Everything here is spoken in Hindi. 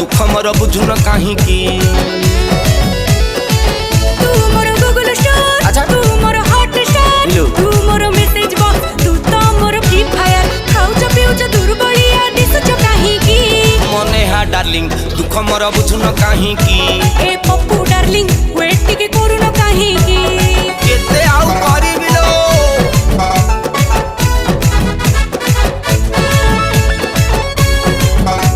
दुख मोर बुझुन कहीं की तू मोर गूगल स्टार अच्छा। तू मोर हॉट स्टार लो। तू मोर मेसेज बॉक्स तू तो मोर फ्री फायर खाउच पिउच दुर्बलिया दिसुच काहे की मने हा डार्लिंग दुख मोर बुझुन कहीं की ए पप्पू डार्लिंग